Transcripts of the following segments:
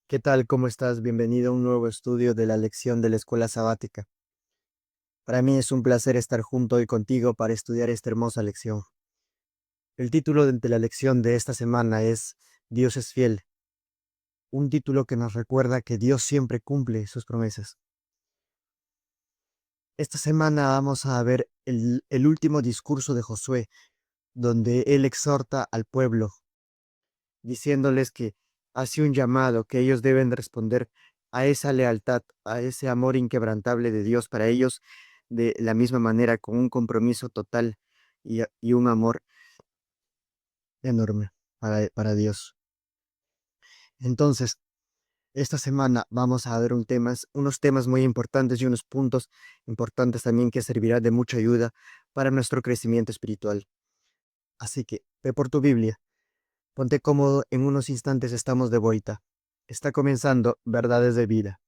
¿Qué tal? ¿Cómo estás? Bienvenido a un nuevo estudio de la lección de la escuela sabática. Para mí es un placer estar junto hoy contigo para estudiar esta hermosa lección. El título de la lección de esta semana es Dios es fiel, un título que nos recuerda que Dios siempre cumple sus promesas. Esta semana vamos a ver el último discurso de Josué, donde él exhorta al pueblo, diciéndoles que hace un llamado que ellos deben responder a esa lealtad, a ese amor inquebrantable de Dios para ellos, de la misma manera, con un compromiso total y un amor enorme para Dios. Entonces, esta semana vamos a ver unos temas muy importantes y unos puntos importantes también que servirá de mucha ayuda para nuestro crecimiento espiritual. Así que, ve por tu Biblia. Ponte cómodo, en unos instantes estamos de vuelta. Está comenzando Verdades de Vida.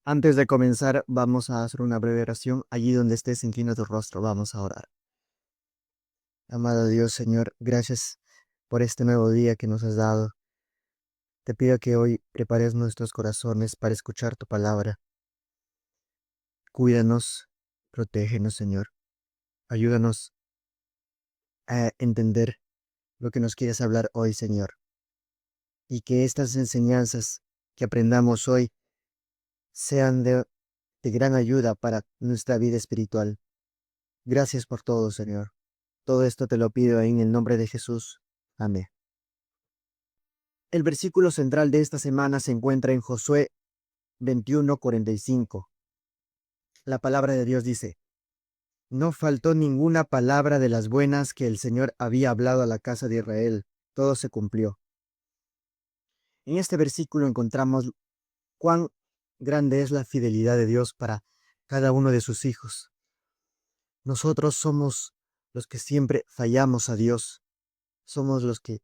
Antes de comenzar, vamos a hacer una breve oración. Allí donde estés, inclina tu rostro, vamos a orar. Amado Dios, Señor, gracias por este nuevo día que nos has dado. Te pido que hoy prepares nuestros corazones para escuchar tu palabra. Cuídanos, protégenos, Señor. Ayúdanos a entender lo que nos quieres hablar hoy, Señor. Y que estas enseñanzas que aprendamos hoy sean de gran ayuda para nuestra vida espiritual. Gracias por todo, Señor. Todo esto te lo pido en el nombre de Jesús. Amén. El versículo central de esta semana se encuentra en Josué 21:45. La palabra de Dios dice: No faltó ninguna palabra de las buenas que el Señor había hablado a la casa de Israel. Todo se cumplió. En este versículo encontramos cuán grande es la fidelidad de Dios para cada uno de sus hijos. Nosotros somos los que siempre fallamos a Dios. Somos los que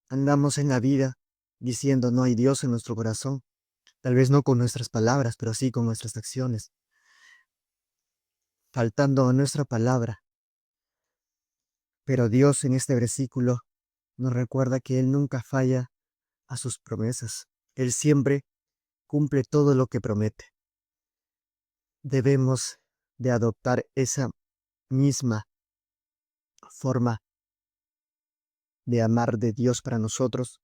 andamos en la vida diciendo no hay Dios en nuestro corazón. Tal vez no con nuestras palabras, pero sí con nuestras acciones, faltando a nuestra palabra. Pero Dios en este versículo nos recuerda que Él nunca falla a sus promesas. Él siempre cumple todo lo que promete. Debemos de adoptar esa misma forma de amar de Dios para nosotros,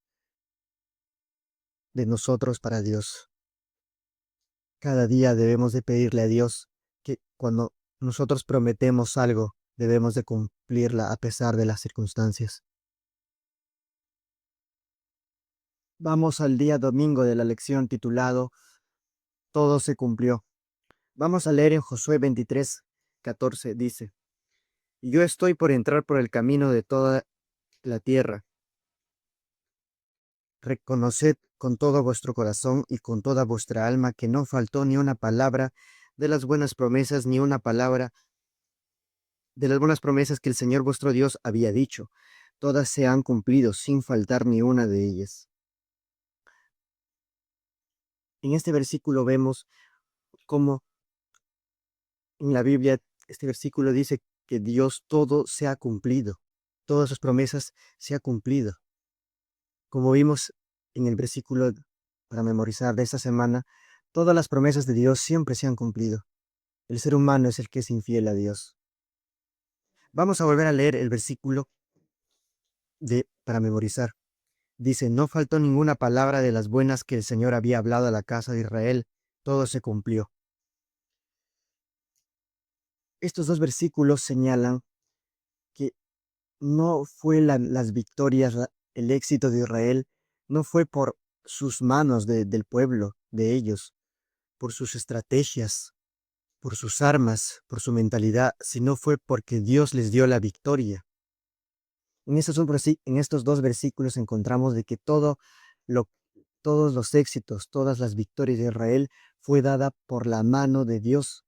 de nosotros para Dios. Cada día debemos de pedirle a Dios que cuando nosotros prometemos algo, debemos de cumplirla a pesar de las circunstancias. Vamos al día domingo de la lección titulado Todo se cumplió. Vamos a leer en Josué 23:14. Dice: Y yo estoy por entrar por el camino de toda la tierra. Reconoced con todo vuestro corazón y con toda vuestra alma que no faltó ni una palabra de las buenas promesas, ni una palabra de las buenas promesas que el Señor vuestro Dios había dicho. Todas se han cumplido sin faltar ni una de ellas. En este versículo vemos cómo en la Biblia este versículo dice que Dios todo se ha cumplido. Todas sus promesas se ha cumplido. Como vimos en el versículo para memorizar de esta semana, todas las promesas de Dios siempre se han cumplido. El ser humano es el que es infiel a Dios. Vamos a volver a leer el versículo para memorizar. Dice: No faltó ninguna palabra de las buenas que el Señor había hablado a la casa de Israel. Todo se cumplió. Estos dos versículos señalan que no fue las victorias, el éxito de Israel, no fue por sus manos del pueblo, de ellos, por sus estrategias, por sus armas, por su mentalidad, sino fue porque Dios les dio la victoria. En estos dos versículos encontramos de que lo, todos los éxitos, todas las victorias de Israel fue dada por la mano de Dios.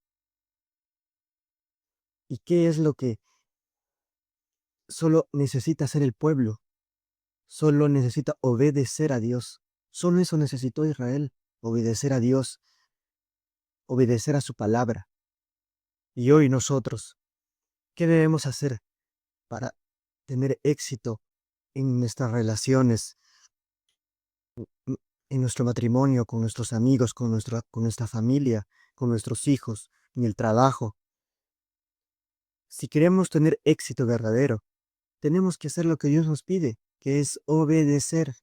¿Y qué es lo que solo necesita hacer el pueblo? Solo necesita obedecer a Dios. Solo eso necesitó Israel, obedecer a Dios, obedecer a su palabra. Y hoy nosotros, ¿qué debemos hacer para tener éxito en nuestras relaciones, n- en nuestro matrimonio, con nuestros amigos, con nuestra familia, con nuestros hijos, en el trabajo? Si queremos tener éxito verdadero, tenemos que hacer lo que Dios nos pide, que es obedecer.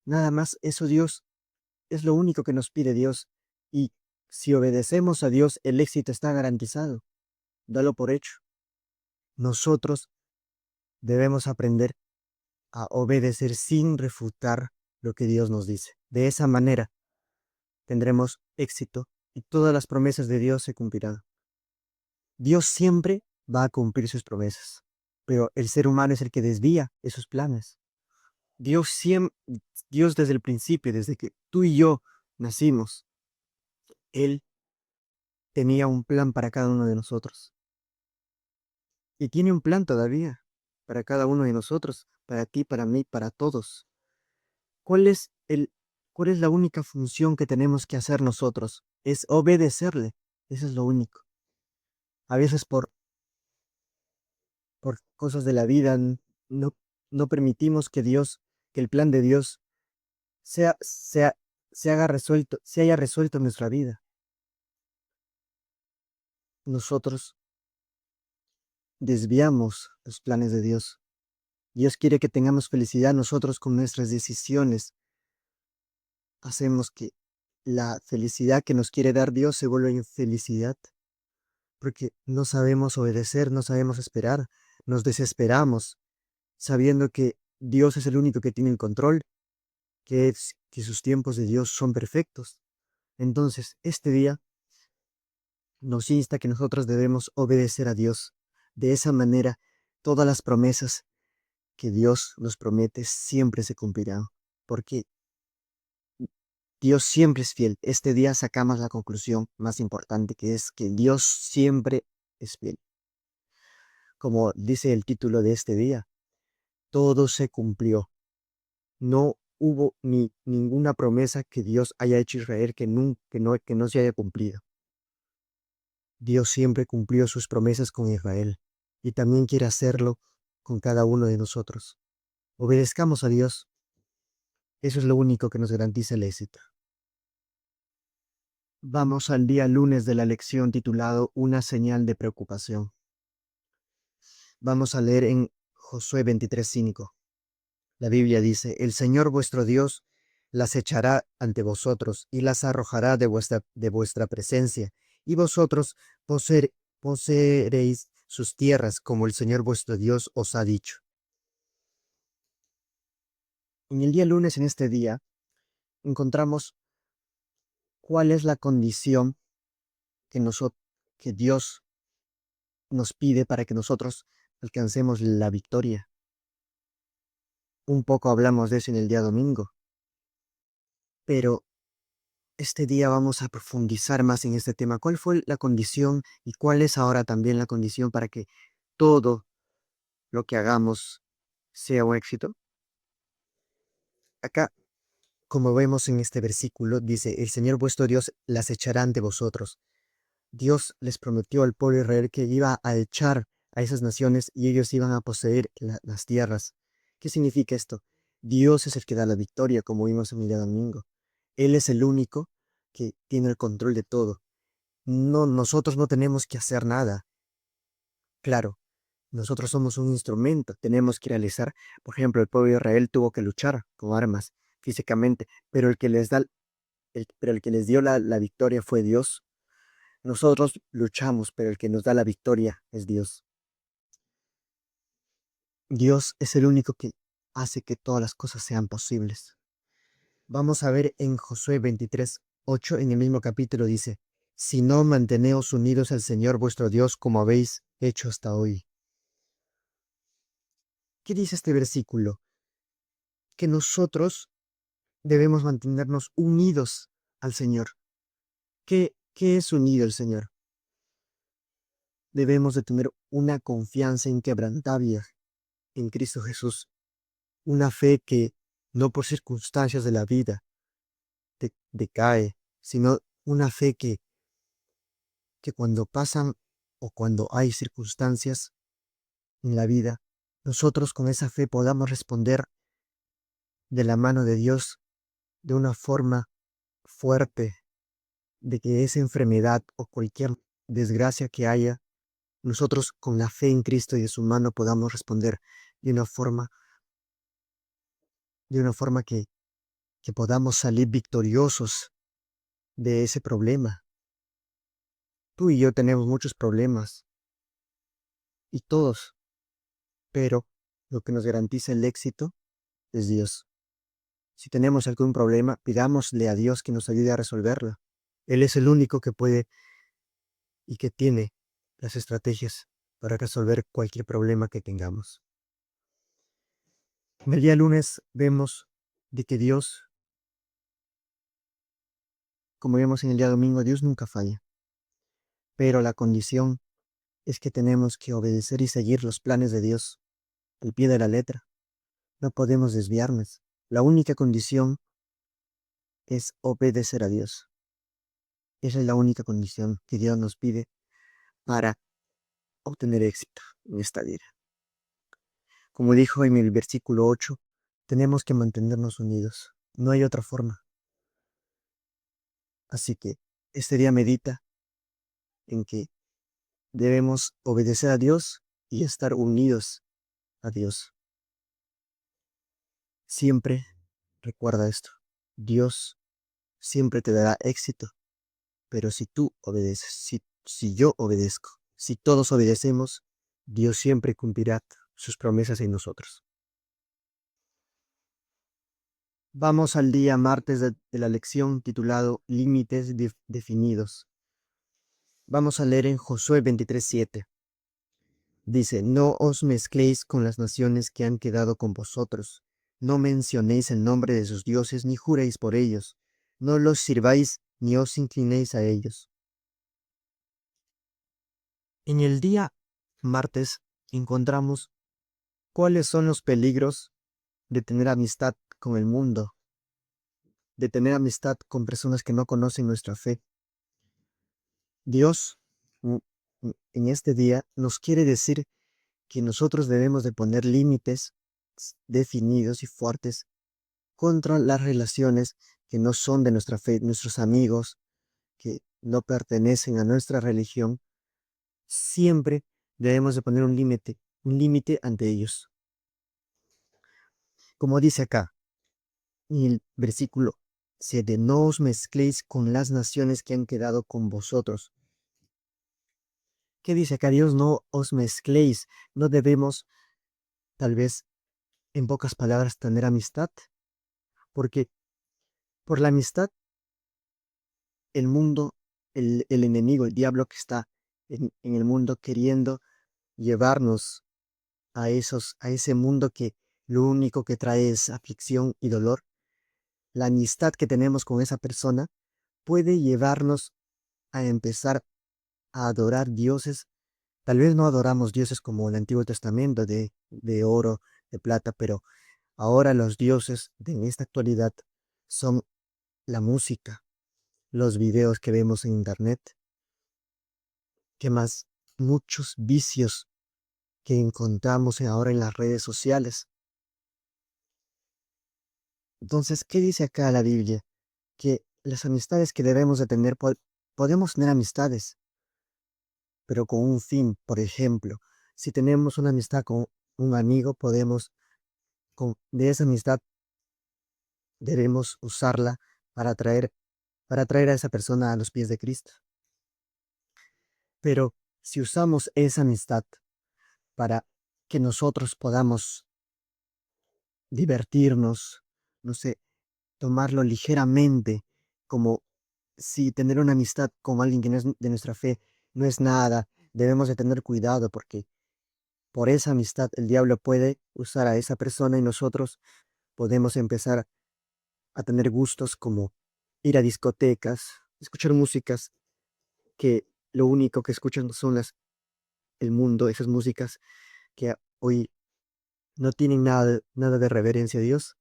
Nada más eso Dios es lo único que nos pide Dios. Y si obedecemos a Dios, el éxito está garantizado. Dalo por hecho. Nosotros debemos aprender a obedecer sin refutar lo que Dios nos dice. De esa manera tendremos éxito y todas las promesas de Dios se cumplirán. Dios siempre va a cumplir sus promesas, pero el ser humano es el que desvía esos planes. Dios desde el principio, desde que tú y yo nacimos, Él tenía un plan para cada uno de nosotros. Y tiene un plan todavía para cada uno de nosotros, para ti, para mí, para todos. ¿Cuál es cuál es la única función que tenemos que hacer nosotros? Es obedecerle. Eso es lo único. A veces por cosas de la vida no, no permitimos que que el plan de Dios sea, sea, se haya resuelto en nuestra vida. Nosotros desviamos los planes de Dios. Dios quiere que tengamos felicidad. Nosotros con nuestras decisiones hacemos que la felicidad que nos quiere dar Dios se vuelva infelicidad, porque no sabemos obedecer, no sabemos esperar, nos desesperamos, sabiendo que Dios es el único que tiene el control, que sus tiempos de Dios son perfectos. Entonces, este día nos insta que nosotros debemos obedecer a Dios. De esa manera, todas las promesas que Dios nos promete siempre se cumplirán, porque Dios siempre es fiel. Este día sacamos la conclusión más importante, que es que Dios siempre es fiel. Como dice el título de este día, todo se cumplió. No hubo ninguna promesa que Dios haya hecho a Israel que no se haya cumplido. Dios siempre cumplió sus promesas con Israel y también quiere hacerlo con cada uno de nosotros. Obedezcamos a Dios. Eso es lo único que nos garantiza el éxito. Vamos al día lunes de la lección titulado Una señal de preocupación. Vamos a leer en Josué 23:5. La Biblia dice, el Señor vuestro Dios las echará ante vosotros y las arrojará de vuestra presencia, y vosotros poseeréis sus tierras como el Señor vuestro Dios os ha dicho. En el día lunes, en este día, encontramos cuál es la condición que, que Dios nos pide para que nosotros alcancemos la victoria. Un poco hablamos de eso en el día domingo, pero este día vamos a profundizar más en este tema. ¿Cuál fue la condición y cuál es ahora también la condición para que todo lo que hagamos sea un éxito? Acá, como vemos en este versículo, dice, el Señor vuestro Dios las echará ante vosotros. Dios les prometió al pueblo de Israel que iba a echar a esas naciones y ellos iban a poseer las tierras. ¿Qué significa esto? Dios es el que da la victoria, como vimos en el día domingo. Él es el único que tiene el control de todo. No, nosotros no tenemos que hacer nada. Claro, nosotros somos un instrumento, tenemos que realizar. Por ejemplo, el pueblo de Israel tuvo que luchar con armas físicamente, pero pero el que les dio la victoria fue Dios. Nosotros luchamos, pero el que nos da la victoria es Dios. Dios es el único que hace que todas las cosas sean posibles. Vamos a ver en Josué 23:8, en el mismo capítulo dice, si no manteneos unidos al Señor vuestro Dios como habéis hecho hasta hoy. ¿Qué dice este versículo? Que nosotros debemos mantenernos unidos al Señor. ¿Qué es unido al Señor? Debemos de tener una confianza inquebrantable en Cristo Jesús, una fe que no por circunstancias de la vida, decae, sino una fe que cuando pasan o cuando hay circunstancias en la vida, nosotros con esa fe podamos responder de la mano de Dios de una forma fuerte, de que esa enfermedad o cualquier desgracia que haya, nosotros con la fe en Cristo y de su mano podamos responder de de una forma que podamos salir victoriosos de ese problema. Tú y yo tenemos muchos problemas, y todos, pero lo que nos garantiza el éxito es Dios. Si tenemos algún problema, pidámosle a Dios que nos ayude a resolverlo. Él es el único que puede y que tiene las estrategias para resolver cualquier problema que tengamos. En el día lunes vemos de que Dios, como vemos en el día domingo, Dios nunca falla. Pero la condición es que tenemos que obedecer y seguir los planes de Dios al pie de la letra. No podemos desviarnos. La única condición es obedecer a Dios. Esa es la única condición que Dios nos pide para obtener éxito en esta vida. Como dijo en el versículo 8, tenemos que mantenernos unidos. No hay otra forma. Así que este día medita en que debemos obedecer a Dios y estar unidos a Dios. Siempre recuerda esto. Dios siempre te dará éxito, pero si tú obedeces, si yo obedezco, si todos obedecemos, Dios siempre cumplirá sus promesas en nosotros. Vamos al día martes de la lección titulado Límites definidos. Vamos a leer en Josué 23:7. Dice, no os mezcléis con las naciones que han quedado con vosotros. No mencionéis el nombre de sus dioses ni juréis por ellos. No los sirváis ni os inclinéis a ellos. En el día martes encontramos cuáles son los peligros de tener amistad con el mundo, de tener amistad con personas que no conocen nuestra fe. Dios, en este día, nos quiere decir que nosotros debemos de poner límites definidos y fuertes contra las relaciones que no son de nuestra fe, nuestros amigos que no pertenecen a nuestra religión. Siempre debemos de poner un límite ante ellos. Como dice acá, en el versículo 7, no os mezcléis con las naciones que han quedado con vosotros. ¿Qué dice acá? Dios, no os mezcléis. No debemos, tal vez, en pocas palabras, tener amistad, porque por la amistad, el mundo, el enemigo, el diablo que está en el mundo queriendo llevarnos a ese mundo que lo único que trae es aflicción y dolor, la amistad que tenemos con esa persona puede llevarnos a empezar a adorar dioses. Tal vez no adoramos dioses como el Antiguo Testamento de oro, de plata, pero ahora los dioses de esta actualidad son la música, los videos que vemos en internet, ¿qué más? Muchos vicios que encontramos ahora en las redes sociales. Entonces, ¿qué dice acá la Biblia? Que las amistades que debemos de tener, podemos tener amistades, pero con un fin. Por ejemplo, si tenemos una amistad con un amigo, de esa amistad debemos usarla para para traer a esa persona a los pies de Cristo. Pero si usamos esa amistad para que nosotros podamos divertirnos, no sé, tomarlo ligeramente, como si tener una amistad con alguien que no es de nuestra fe no es nada, debemos de tener cuidado porque por esa amistad el diablo puede usar a esa persona y nosotros podemos empezar a tener gustos como ir a discotecas, escuchar músicas que lo único que escuchan son el mundo, esas músicas que hoy no tienen nada de reverencia a Dios.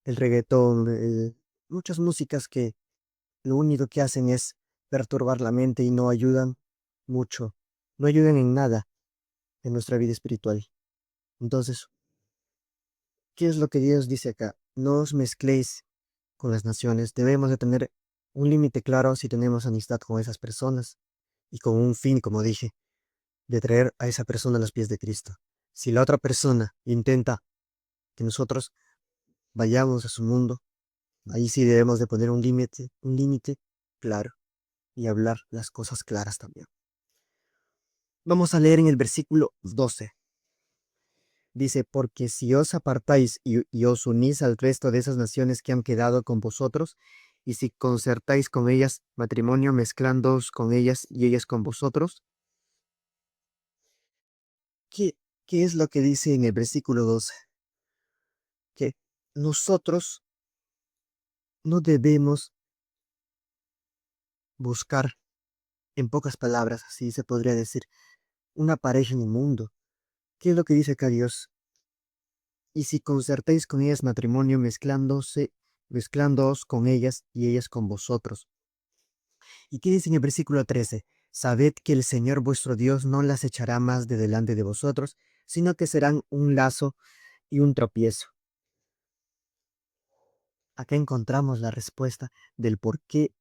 el reggaetón, muchas músicas que lo único que hacen es perturbar la mente y no ayudan mucho, no ayudan en nada en nuestra vida espiritual. Entonces, ¿qué es lo que Dios dice acá? No os mezcléis con las naciones. Debemos de tener un límite claro si tenemos amistad con esas personas y con un fin, como dije, de traer a esa persona a los pies de Cristo. Si la otra persona intenta que nosotros vayamos a su mundo, ahí sí debemos de poner un límite claro y hablar las cosas claras también. Vamos a leer en el versículo 12. Dice, porque si os apartáis y os unís al resto de esas naciones que han quedado con vosotros, y si concertáis con ellas matrimonio, mezclándoos con ellas y ellas con vosotros, ¿qué, qué es lo que dice en el versículo 12? Que nosotros no debemos buscar, en pocas palabras, así se podría decir, una pareja en el mundo. ¿Qué es lo que dice acá Dios? Y si concertáis con ellas matrimonio, mezclándoos con ellas y ellas con vosotros. ¿Y qué dice en el versículo 13? Sabed que el Señor vuestro Dios no las echará más de delante de vosotros, sino que serán un lazo y un tropiezo. Acá encontramos la respuesta del por qué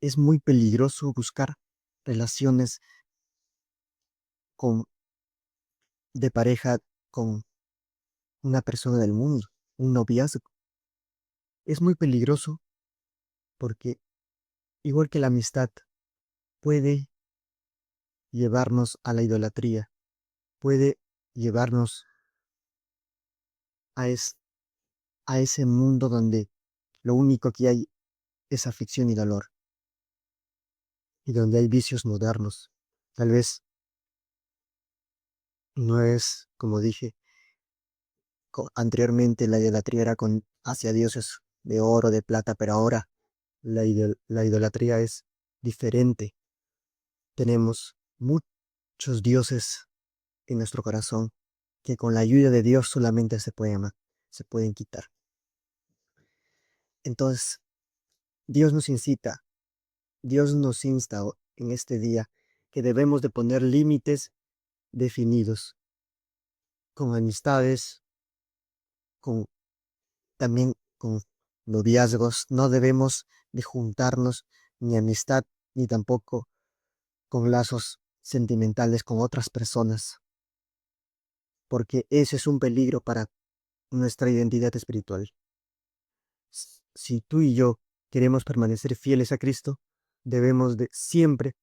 es muy peligroso buscar relaciones con, de pareja con una persona del mundo, un noviazgo. Es muy peligroso porque, igual que la amistad, puede llevarnos a la idolatría, puede llevarnos a, a ese mundo donde lo único que hay es aflicción y dolor, y donde hay vicios modernos. Tal vez no es, como dije anteriormente, la idolatría era hacia dioses de oro, de plata, pero ahora la idolatría es diferente. Tenemos muchos dioses en nuestro corazón que con la ayuda de Dios solamente se pueden quitar. Entonces, Dios nos incita, Dios nos insta en este día que debemos de poner límites definidos con amistades, con también con noviazgos. No debemos de juntarnos ni amistad ni tampoco con lazos sentimentales con otras personas, porque ese es un peligro para nuestra identidad espiritual. Si tú y yo queremos permanecer fieles a Cristo, debemos de siempre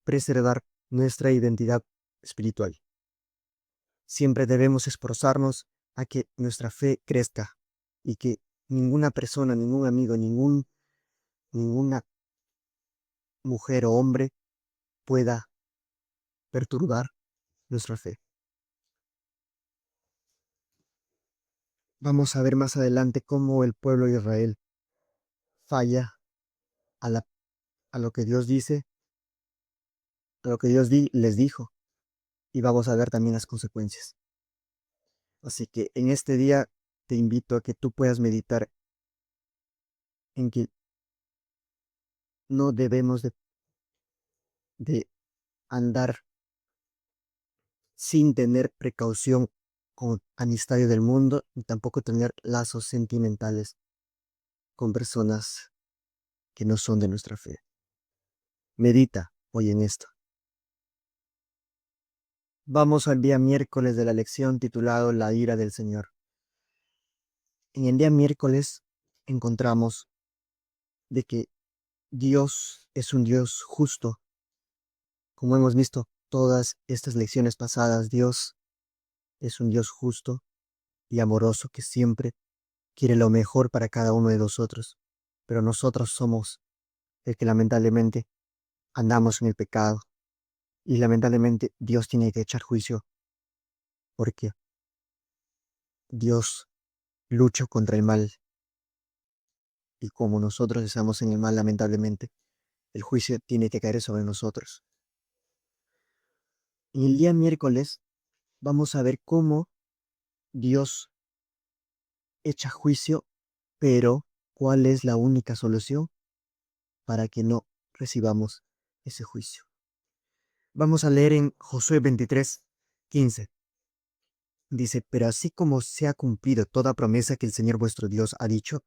preservar nuestra identidad espiritual. Siempre debemos esforzarnos a que nuestra fe crezca y que ninguna persona, ningún amigo, ninguna mujer o hombre pueda perturbar nuestra fe. Vamos a ver más adelante cómo el pueblo de Israel falla a, la, a lo que Dios dice, a lo que Dios les dijo, y vamos a ver también las consecuencias. Así que en este día te invito a que tú puedas meditar en que no debemos de andar sin tener precaución con amistades del mundo y tampoco tener lazos sentimentales con personas que no son de nuestra fe. Medita hoy en esto. Vamos al día miércoles de la lección titulado La ira del Señor. En el día miércoles encontramos de que Dios es un Dios justo. Como hemos visto todas estas lecciones pasadas, Dios es un Dios justo y amoroso que siempre quiere lo mejor para cada uno de nosotros. Pero nosotros somos el que lamentablemente andamos en el pecado y lamentablemente Dios tiene que echar juicio porque Dios lucha contra el mal y como nosotros estamos en el mal lamentablemente, el juicio tiene que caer sobre nosotros. En el día miércoles vamos a ver cómo Dios echa juicio, pero ¿cuál es la única solución para que no recibamos ese juicio? Vamos a leer en Josué 23:15. Dice, pero así como se ha cumplido toda promesa que el Señor vuestro Dios ha dicho,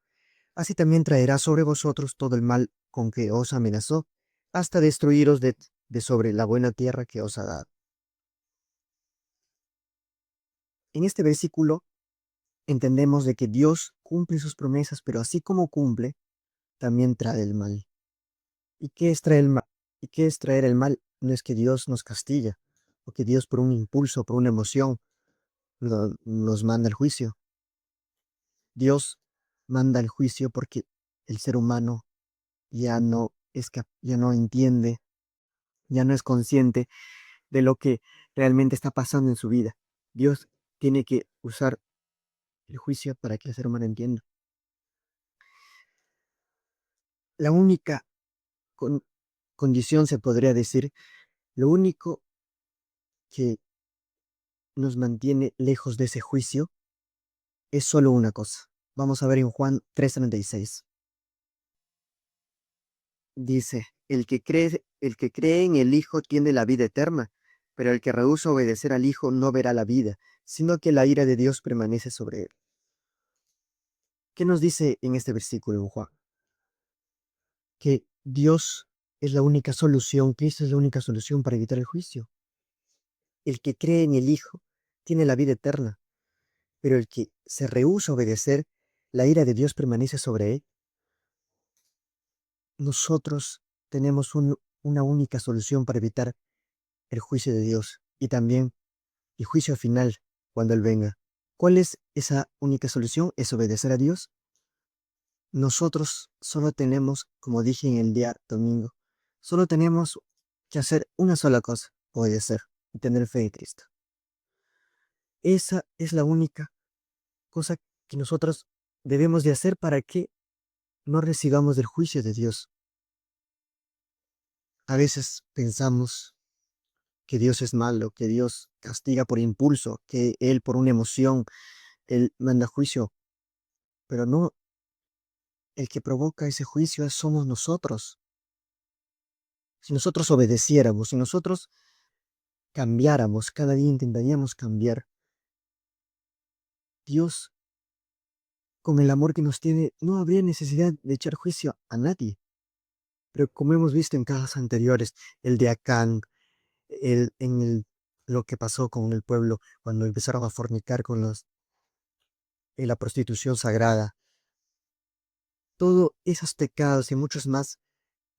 así también traerá sobre vosotros todo el mal con que os amenazó, hasta destruiros de sobre la buena tierra que os ha dado. En este versículo entendemos de que Dios cumple sus promesas, pero así como cumple, también trae el mal. ¿Y qué es traer el mal? ¿Y qué es traer el mal? No es que Dios nos castiga, o que Dios por un impulso, por una emoción, nos manda el juicio. Dios manda el juicio porque el ser humano ya no entiende, ya no es consciente de lo que realmente está pasando en su vida. Dios tiene que usar el juicio para que el ser humano entienda. La única con- condición, se podría decir, lo único que nos mantiene lejos de ese juicio es solo una cosa. Vamos a ver en Juan 3:36. Dice, el que cree en el Hijo tiene la vida eterna, pero el que rehúsa obedecer al Hijo no verá la vida, sino que la ira de Dios permanece sobre él. ¿Qué nos dice en este versículo en Juan? Que Dios es la única solución, Cristo es la única solución para evitar el juicio. El que cree en el Hijo tiene la vida eterna, pero el que se rehúsa a obedecer, la ira de Dios permanece sobre él. Nosotros tenemos una única solución para evitar el juicio de Dios y también el juicio final cuando Él venga. ¿Cuál es esa única solución? Es obedecer a Dios. Nosotros solo tenemos, como dije en el día domingo, solo tenemos que hacer una sola cosa, obedecer y tener fe en Cristo. Esa es la única cosa que nosotros debemos de hacer para que no recibamos del juicio de Dios. A veces pensamos que Dios es malo, que Dios castiga por impulso, que Él por una emoción, Él manda juicio, pero no, el que provoca ese juicio somos nosotros. Si nosotros obedeciéramos, si nosotros cambiáramos, cada día intentaríamos cambiar, Dios, con el amor que nos tiene, no habría necesidad de echar juicio a nadie. Pero como hemos visto en casos anteriores, el de Acán, lo que pasó con el pueblo cuando empezaron a fornicar con en la prostitución sagrada, todos esos pecados y muchos más,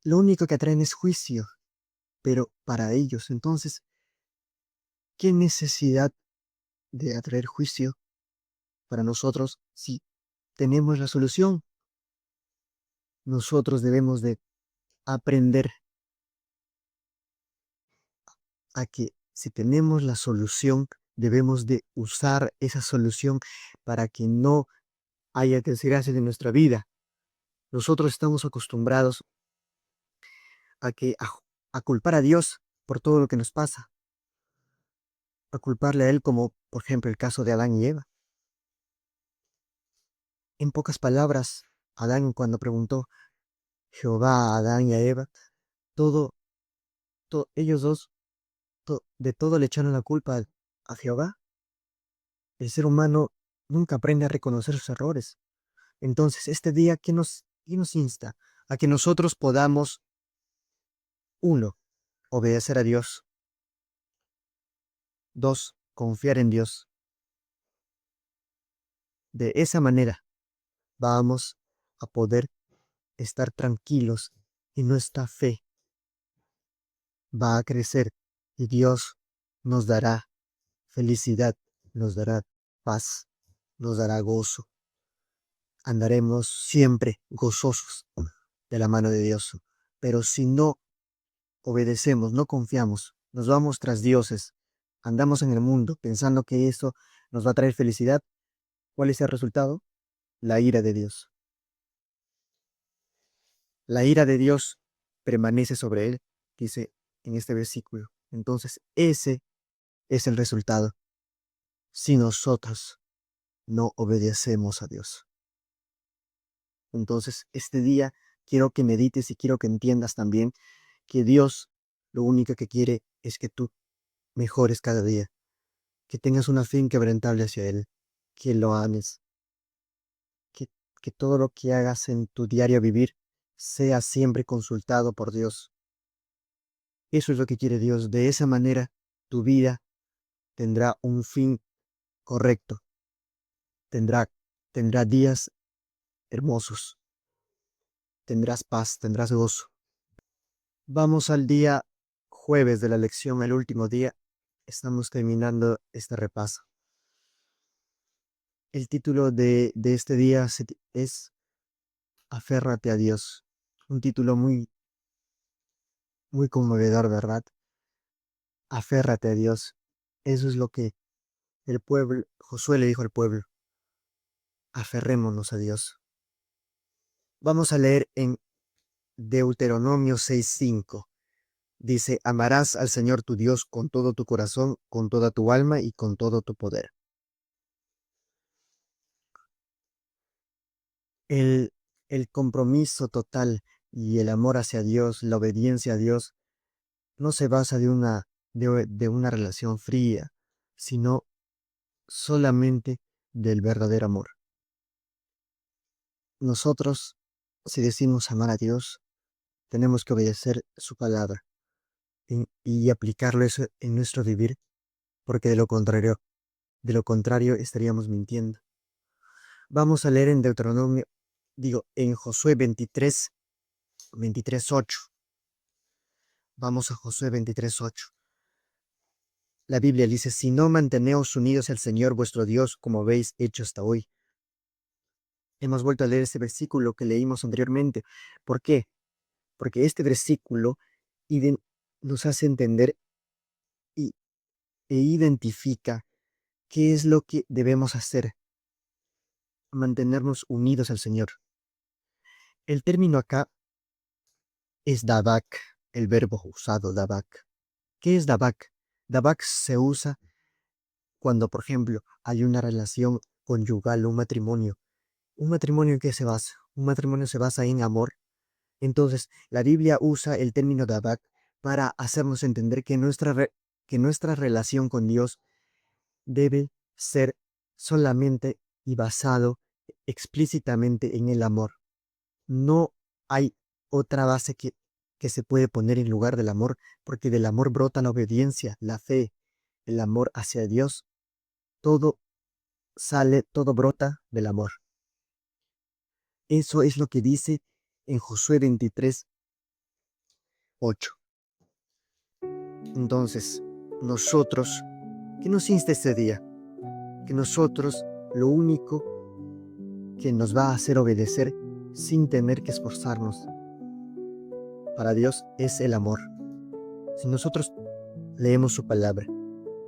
lo único que atraen es juicio, pero para ellos. Entonces, ¿qué necesidad de atraer juicio para nosotros si tenemos la solución? Nosotros debemos de aprender a que si tenemos la solución, debemos de usar esa solución para que no haya desgracias en nuestra vida. Nosotros estamos acostumbrados a culpar a Dios por todo lo que nos pasa, a culparle a Él como, por ejemplo, el caso de Adán y Eva. En pocas palabras, Adán cuando preguntó Jehová a Adán y a Eva, todo, ellos dos, de todo le echaron la culpa a Jehová. El ser humano nunca aprende a reconocer sus errores. Entonces, este día, qué nos insta? A que nosotros podamos, uno, obedecer a Dios. Dos, confiar en Dios. De esa manera vamos a poder estar tranquilos y nuestra fe va a crecer y Dios nos dará felicidad, nos dará paz, nos dará gozo. Andaremos siempre gozosos de la mano de Dios. Pero si no obedecemos, no confiamos, nos vamos tras dioses, andamos en el mundo pensando que eso nos va a traer felicidad, ¿cuál es el resultado? La ira de Dios. La ira de Dios permanece sobre él, dice en este versículo. Entonces, ese es el resultado. Si nosotros no obedecemos a Dios. Entonces, este día quiero que medites y quiero que entiendas también que Dios lo único que quiere es que tú mejores cada día, que tengas una fe inquebrantable hacia Él, que lo ames, que, que todo lo que hagas en tu diario vivir sea siempre consultado por Dios. Eso es lo que quiere Dios. De esa manera, tu vida tendrá un fin correcto, tendrá, tendrá días hermosos, tendrás paz, tendrás gozo. Vamos al día jueves de la lección, el último día. Estamos terminando este repaso. El título de este día es Aférrate a Dios. Un título muy, muy conmovedor, ¿verdad? Aférrate a Dios. Eso es lo que el pueblo, Josué le dijo al pueblo. Aferrémonos a Dios. Vamos a leer en Deuteronomio 6:5. Dice, amarás al Señor tu Dios con todo tu corazón, con toda tu alma y con todo tu poder. El, el compromiso total y el amor hacia Dios, la obediencia a Dios, no se basa de una relación fría, sino solamente del verdadero amor. Nosotros, si decimos amar a Dios, tenemos que obedecer su palabra y aplicarlo eso en nuestro vivir, porque de lo contrario estaríamos mintiendo. Vamos a leer en en Josué 23:8. Vamos a Josué 23:8. La Biblia dice, si no manteneos unidos al Señor vuestro Dios, como habéis hecho hasta hoy. Hemos vuelto a leer ese versículo que leímos anteriormente. ¿Por qué? Porque este versículo nos hace entender y, e identifica qué es lo que debemos hacer, mantenernos unidos al Señor. El término acá es dabak, el verbo usado dabak. ¿Qué es dabak? Dabak se usa cuando, por ejemplo, hay una relación conyugal, un matrimonio. ¿Un matrimonio en qué se basa? Un matrimonio se basa en amor. Entonces, la Biblia usa el término dabak para hacernos entender que que nuestra relación con Dios debe ser solamente y basado explícitamente en el amor. No hay otra base que se puede poner en lugar del amor, porque del amor brota la obediencia, la fe, el amor hacia Dios. Todo todo brota del amor. Eso es lo que dice en Josué 23:8. Entonces, nosotros, ¿qué nos insta este día? Que nosotros lo único que nos va a hacer obedecer sin tener que esforzarnos para Dios es el amor. Si nosotros leemos su palabra,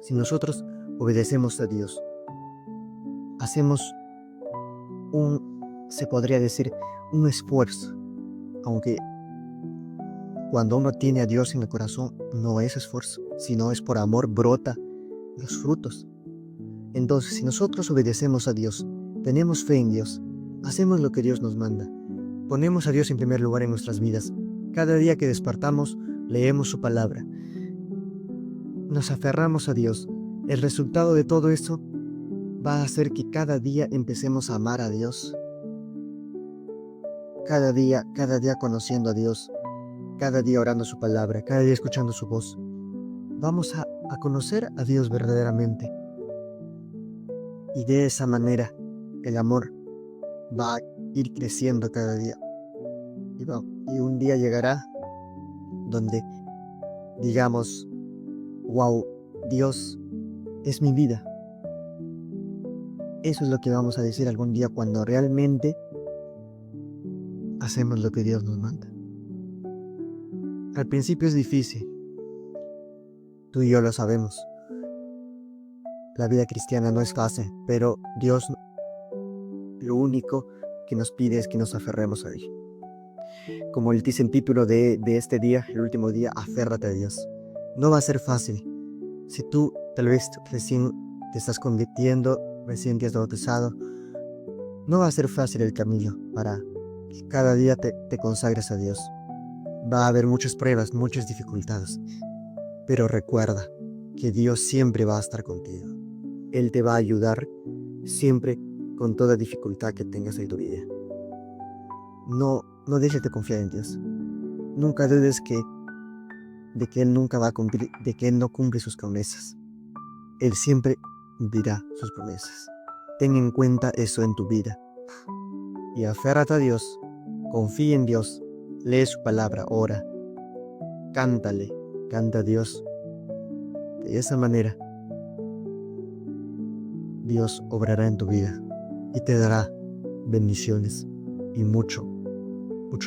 si nosotros obedecemos a Dios, hacemos se podría decir, un esfuerzo, aunque cuando uno tiene a Dios en el corazón no es esfuerzo, sino es por amor brota los frutos. Entonces, si nosotros obedecemos a Dios, tenemos fe en Dios, hacemos lo que Dios nos manda, ponemos a Dios en primer lugar en nuestras vidas, cada día que despertamos, leemos su palabra, nos aferramos a Dios, el resultado de todo eso va a hacer que cada día empecemos a amar a Dios. Cada día conociendo a Dios, cada día orando su palabra, cada día escuchando su voz. Vamos a conocer a Dios verdaderamente. Y de esa manera el amor va a ir creciendo cada día. Y un día llegará donde digamos, wow, Dios es mi vida. Eso es lo que vamos a decir algún día cuando realmente hacemos lo que Dios nos manda. Al principio es difícil. Tú y yo lo sabemos. La vida cristiana no es fácil, pero Dios lo único que nos pide es que nos aferremos a Él. Como él dice el título de este día, el último día, aférrate a Dios. No va a ser fácil. Si tú tal vez recién te estás convirtiendo, recién te has bautizado, no va a ser fácil el camino para que cada día te consagres a Dios. Va a haber muchas pruebas, muchas dificultades, pero recuerda que Dios siempre va a estar contigo. Él te va a ayudar siempre con toda dificultad que tengas en tu vida. No dejes de confiar en Dios. Nunca dudes de que Él nunca va a cumplir, de que Él no cumple sus promesas. Él siempre cumplirá sus promesas. Ten en cuenta eso en tu vida. Y aférrate a Dios, confía en Dios, lee su palabra, ora, cántale, canta a Dios. De esa manera, Dios obrará en tu vida y te dará bendiciones y mucho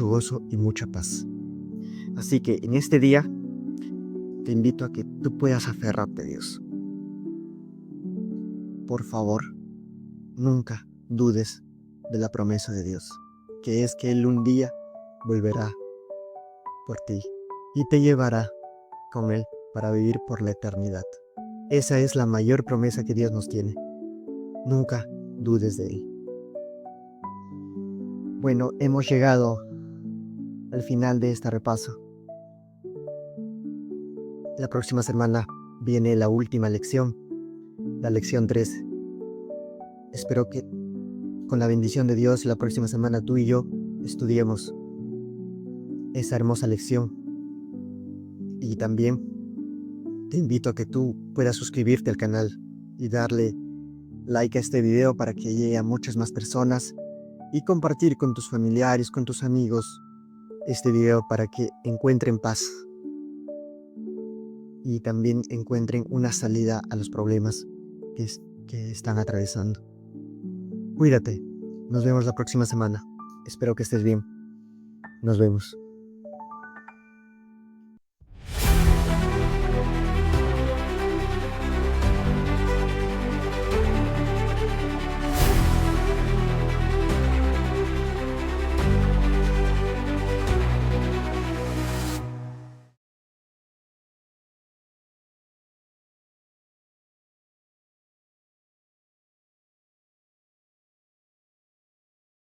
gozo y mucha paz. Así que en este día te invito a que tú puedas aferrarte a Dios. Por favor, nunca dudes de la promesa de Dios, que es que Él un día volverá por ti y te llevará con Él para vivir por la eternidad. Esa es la mayor promesa que Dios nos tiene. Nunca dudes de Él. Bueno, hemos llegado al final de este repaso. La próxima semana viene la última lección, la lección 3. Espero que con la bendición de Dios la próxima semana tú y yo estudiemos esa hermosa lección. Y también te invito a que tú puedas suscribirte al canal y darle like a este video para que llegue a muchas más personas y compartir con tus familiares, con tus amigos este video para que encuentren paz y también encuentren una salida a los problemas que están atravesando. Cuídate, nos vemos la próxima semana. Espero que estés bien. Nos vemos.